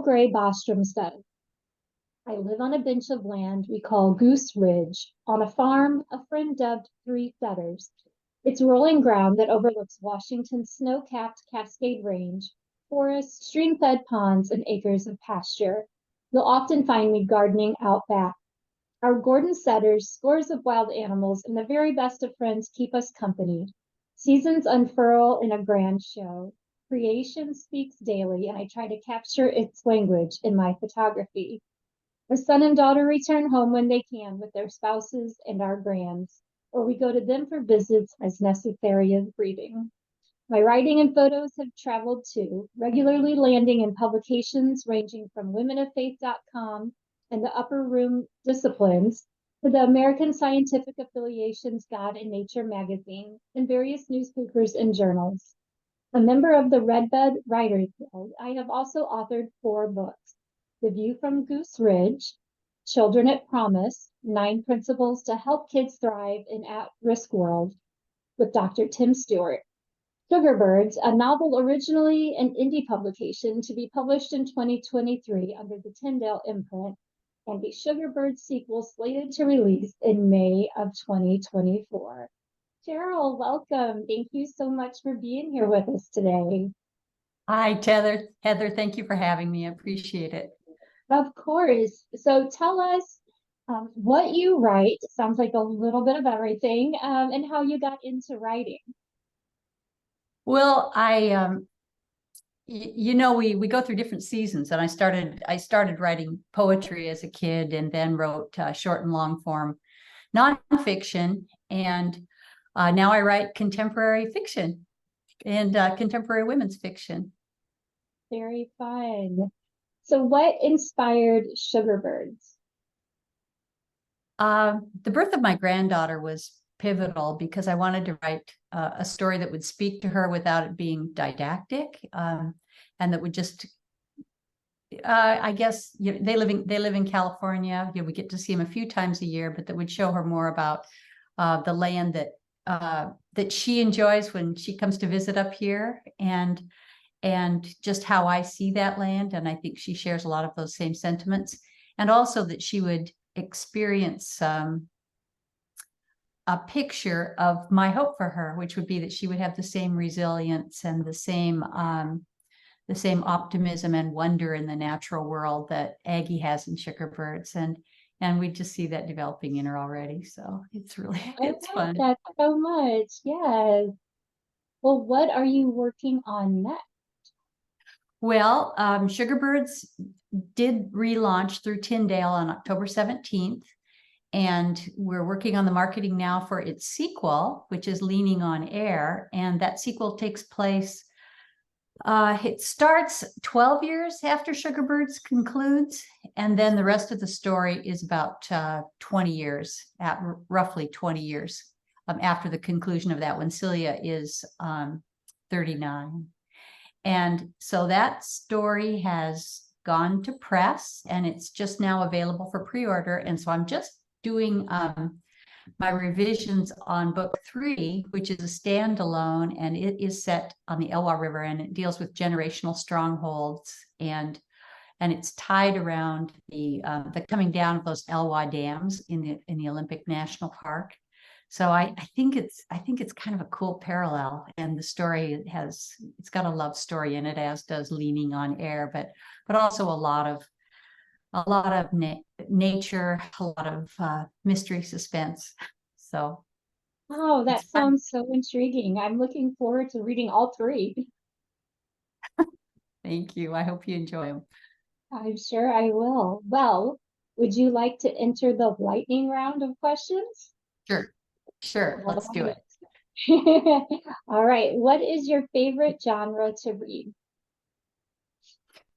Cheryl Bostrom says, I live on a bench of land we call Goose Ridge, on a farm a friend dubbed Three Feathers. It's rolling ground that overlooks Washington's snow-capped Cascade Range, forests, stream-fed ponds, and acres of pasture. You'll often find me gardening out back. Our Gordon setters, scores of wild animals, and the very best of friends keep us company. Seasons unfurl in a grand show. Creation speaks daily, and I try to capture its language in my photography. Our son and daughter return home when they can with their spouses and our grands, or we go to them for visits as necessary as breeding. My writing and photos have traveled too, regularly landing in publications ranging from womenoffaith.com and the Upper Room Disciplines to the American Scientific Affiliation's God and Nature magazine and various newspapers and journals. A member of the Redbud Writers Guild, I have also authored 4 books: The View from Goose Ridge, Children at Promise, 9 Principles to Help Kids Thrive in At-Risk World with Dr. Tim Stewart, Sugarbirds, a novel originally an indie publication to be published in 2023 under the Tyndale imprint, and the Sugarbirds sequel slated to release in May of 2024. Cheryl, welcome. Thank you so much for being here with us today. Hi, Heather. Heather, thank you for having me. I appreciate it. Of course. So tell us what you write. It sounds like a little bit of everything, and how you got into writing. Well, we go through different seasons, and I started writing poetry as a kid, and then wrote short and long form nonfiction, and now I write contemporary fiction and contemporary women's fiction. Very fun. So what inspired Sugarbirds? The birth of my granddaughter was pivotal because I wanted to write a story that would speak to her without it being didactic, and that would just, I guess, they live in California. We get to see them a few times a year, but that would show her more about the land that she enjoys when she comes to visit up here, and just how I see that land. And I think she shares a lot of those same sentiments, and also that she would experience a picture of my hope for her, which would be that she would have the same resilience and the same optimism and wonder in the natural world that Aggie has in Sugarbirds. And we just see that developing in her already. So it's fun. That so much. Yes. Well, what are you working on next? Well, Sugarbirds did relaunch through Tyndale on October 17th. And we're working on the marketing now for its sequel, which is Leaning on Air. And that sequel takes place, it starts 12 years after Sugarbirds concludes. And then the rest of the story is about 20 years, roughly 20 years after the conclusion of that, when Celia is 39. And so that story has gone to press, and it's just now available for pre-order. And so I'm just doing my revisions on book 3, which is a standalone, and it is set on the Elwha River, and it deals with generational strongholds, and it's tied around the coming down of those Elwha dams in the Olympic National Park. So I think it's kind of a cool parallel, and the story it's got a love story in it, as does Leaning on Air, but also a lot of nature, a lot of mystery, suspense. So, oh, that sounds so intriguing. I'm looking forward to reading all 3. Thank you. I hope you enjoy them. I'm sure I will. Well, would you like to enter the lightning round of questions? Sure. Let's do it. All right. What is your favorite genre to read?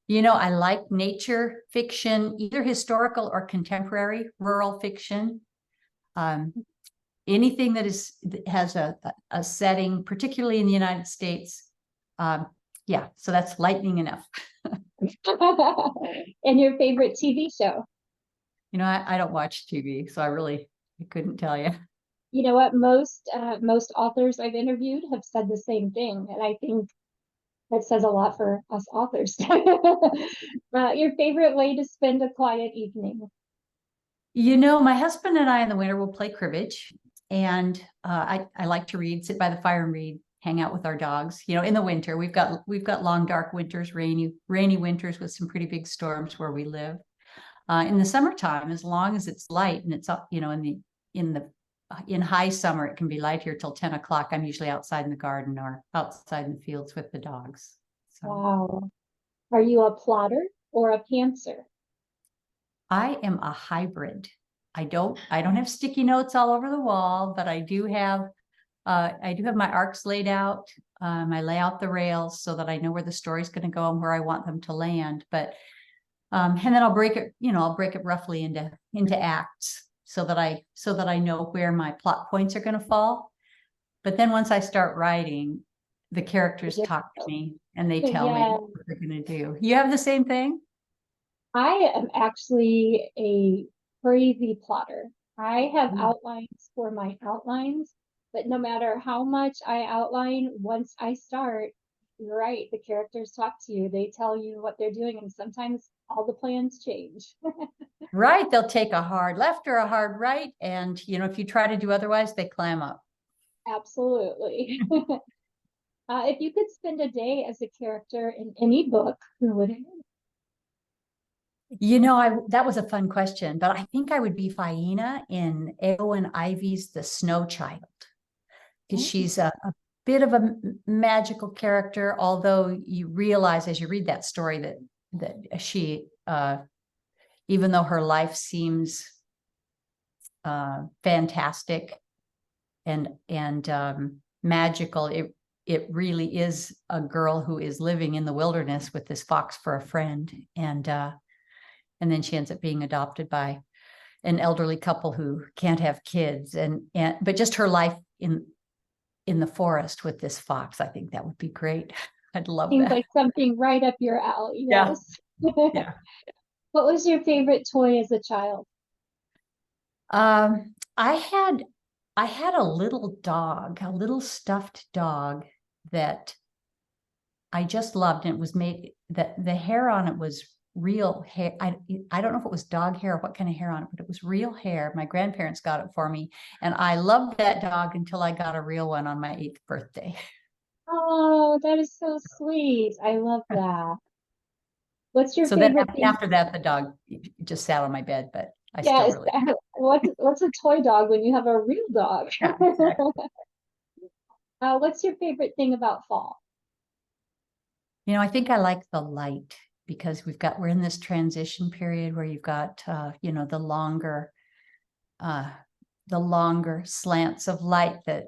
I like nature fiction, either historical or contemporary, rural fiction. Anything that has a setting, particularly in the United States. Yeah, so that's lightning enough. And your favorite TV show? I don't watch TV, so I couldn't tell you. You know what? Most authors I've interviewed have said the same thing, and I think That says a lot for us authors. Your favorite way to spend a quiet evening? My husband and I in the winter will play cribbage, and I like to read, sit by the fire and read, hang out with our dogs. In the winter we've got long dark winters, rainy winters with some pretty big storms where we live. In the summertime, as long as it's light and it's up, in high summer, it can be light here till 10 o'clock. I'm usually outside in the garden or outside in the fields with the dogs. So Wow. Are you a plotter or a pantser? I am a hybrid. I don't have sticky notes all over the wall, but I do have my arcs laid out. I lay out the rails so that I know where the story's going to go and where I want them to land. But and then I'll break it roughly into acts so that I know where my plot points are going to fall. But then once I start writing, the characters Yeah. talk to me and they tell me Yeah, what they're going to do. You have the same thing? I am actually a crazy plotter. I have outlines for my outlines, but no matter how much I outline, once I start, you're right, the characters talk to you. They tell you what they're doing, and sometimes all the plans change. Right. They'll take a hard left or a hard right. And, if you try to do otherwise, they clam up. Absolutely. If you could spend a day as a character in any book, who would it be? That was a fun question, but I think I would be Faina in Eowyn Ivy's The Snow Child, because she's a bit of a magical character, although you realize as you read that story that she, even though her life seems fantastic and magical, it really is a girl who is living in the wilderness with this fox for a friend, and then she ends up being adopted by an elderly couple who can't have kids, but just her life in the forest with this fox. I think that would be great. I'd love Seems that. like something right up your alley. Yeah. Yes. Yeah. What was your favorite toy as a child? I had a little dog, a little stuffed dog that I just loved, and it was made that the hair on it was real hair. I don't know if it was dog hair or what kind of hair on it, but it was real hair. My grandparents got it for me, and I loved that dog until I got a real one on my 8th birthday. Oh, that is so sweet. I love that. What's your So then favorite thing? after that, the dog just sat on my bed, but I still Yes. really, What's a toy dog when you have a real dog? yeah, exactly. What's your favorite thing about fall? I think I like the light because we're in this transition period where you've got, uh, the longer slants of light that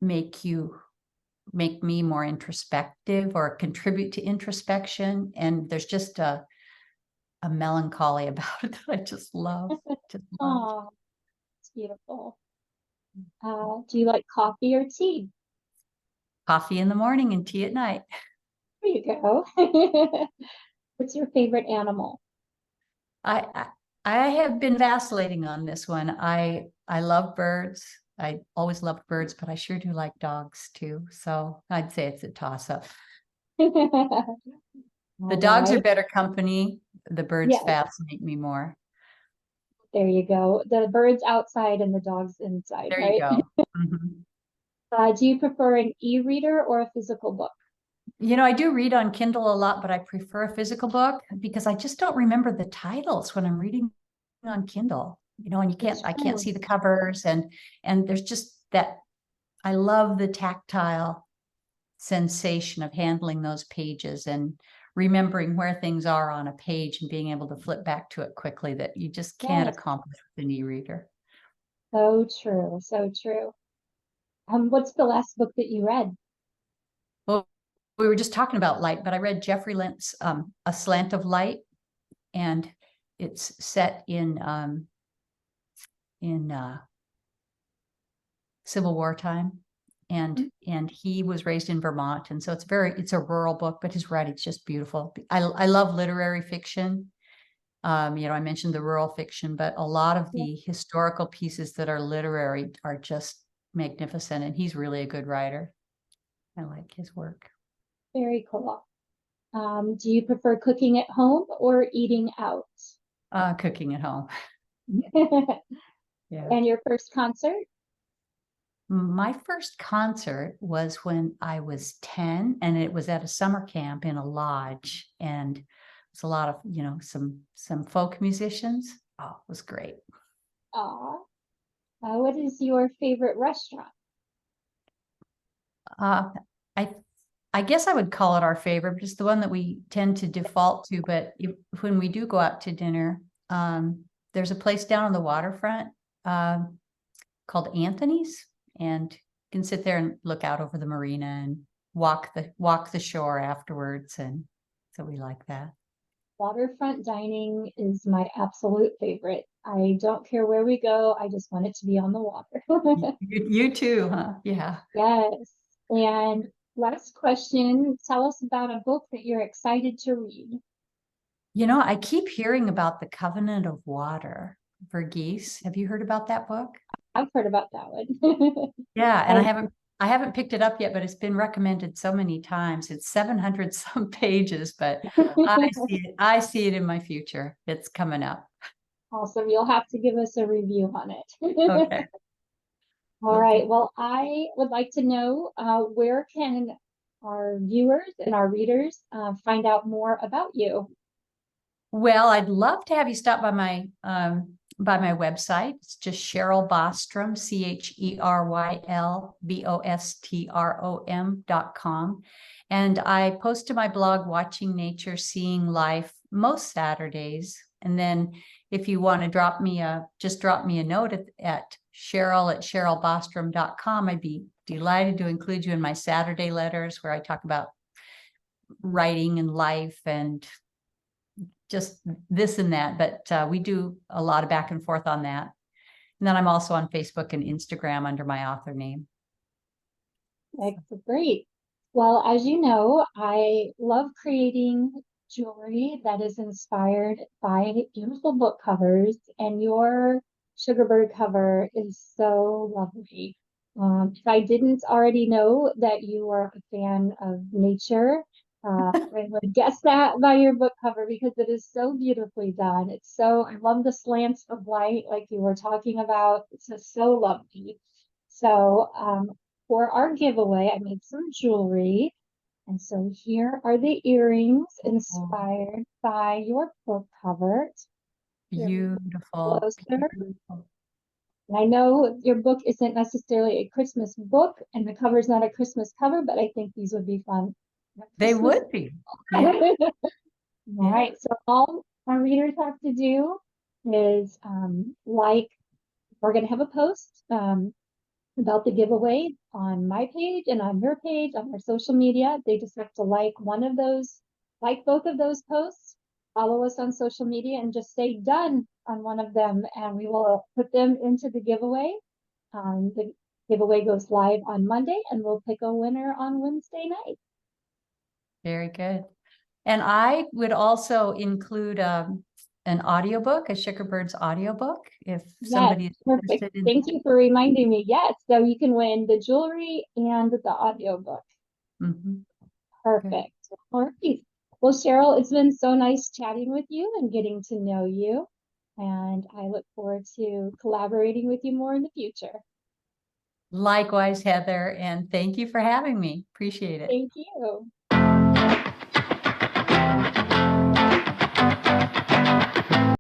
make me more introspective or contribute to introspection. And there's just a melancholy about it that I just love. Just love. Oh, it's beautiful. Do you like coffee or tea? Coffee in the morning and tea at night. There you go. What's your favorite animal? I, I I have been vacillating on this one. I love birds. I always loved birds, but I sure do like dogs too. So I'd say it's a toss up. All The dogs are right. better company. The birds Yes, fascinate me more. there you go. The birds outside and the dogs inside, There you right? go. Mhm. Do you prefer an e-reader or a physical book? I do read on Kindle a lot, but I prefer a physical book because I just don't remember the titles when I'm reading on Kindle. And It's I can't true. see the covers, and there's just that. I love the tactile sensation of handling those pages and remembering where things are on a page and being able to flip back to it quickly, that you just can't Yes, accomplish with an e-reader. so true, so true. What's the last book that you read? Well, we were just talking about light, but I read Jeffrey Lent's A Slant of Light, and it's set in Civil War time. And he was raised in Vermont, and so it's a rural book, but his writing's just beautiful. I love literary fiction. I mentioned the rural fiction, but a lot of the historical pieces that are literary are just magnificent, and he's really a good writer. I like his work. Very cool. Do you prefer cooking at home or eating out? Cooking at home. Yeah. And your first concert? My first concert was when I was 10, and it was at a summer camp in a lodge, and it's a lot of, some folk musicians. Oh, it was great. Aw. What is your favorite restaurant? Uh, I I guess I would call it our favorite, but it's the one that we tend to default to. But when we do go out to dinner, there's a place down on the waterfront called Anthony's, and you can sit there and look out over the marina and walk the shore afterwards, and so we like that. Waterfront dining is my absolute favorite. I don't care where we go. I just want it to be on the water. You too, huh? Yeah. Yes. And last question, tell us about a book that you're excited to read. I keep hearing about The Covenant of Water for Geese. Have you heard about that book? I've heard about that one. Yeah, and I, I haven't picked it up yet, but it's been recommended so many times. It's 700 some pages, but I see it in my future. It's coming up. Awesome. You'll have to give us a review on it. Okay. All right. Well, I would like to know where can our viewers and our readers find out more about you? Well, I'd love to have you stop by my website. It's just Cheryl Bostrom, CherylBostrom.com. And I post to my blog Watching Nature, Seeing Life most Saturdays. And then if you want to drop me a note at Cheryl@CherylBostrom.com. I'd be delighted to include you in my Saturday letters where I talk about writing and life and just this and that, but we do a lot of back and forth on that. And then I'm also on Facebook and Instagram under my author name. That's great. Well, as you know, I love creating jewelry that is inspired by beautiful book covers, and your Sugarbird cover is so lovely. If I didn't already know that you are a fan of nature, I would guess that by your book cover because it is so beautifully done. I love the slants of light like you were talking about. It's just so lovely. So, for our giveaway, I made some jewelry. And so here are the earrings inspired by your book cover. Beautiful. Closer. Beautiful. And I know your book isn't necessarily a Christmas book, and the cover's not a Christmas cover, but I think these would be fun. They would be. Yeah. All right, so all our readers have to do is we're going to have a post about the giveaway on my page and on your page, on our social media. They just have to like both of those posts, follow us on social media, and just say done on one of them, and we will put them into the giveaway. The giveaway goes live on Monday, and we'll pick a winner on Wednesday night. Very good. And I would also include an audiobook, a Sugarbirds audiobook, if somebody is perfect. interested in. Thank you for reminding me. Yes, so you can win the jewelry and the audiobook. Mm-hmm. Perfect. All right. Well, Cheryl, it's been so nice chatting with you and getting to know you. And I look forward to collaborating with you more in the future. Likewise, Heather, and thank you for having me. Appreciate it. Thank you.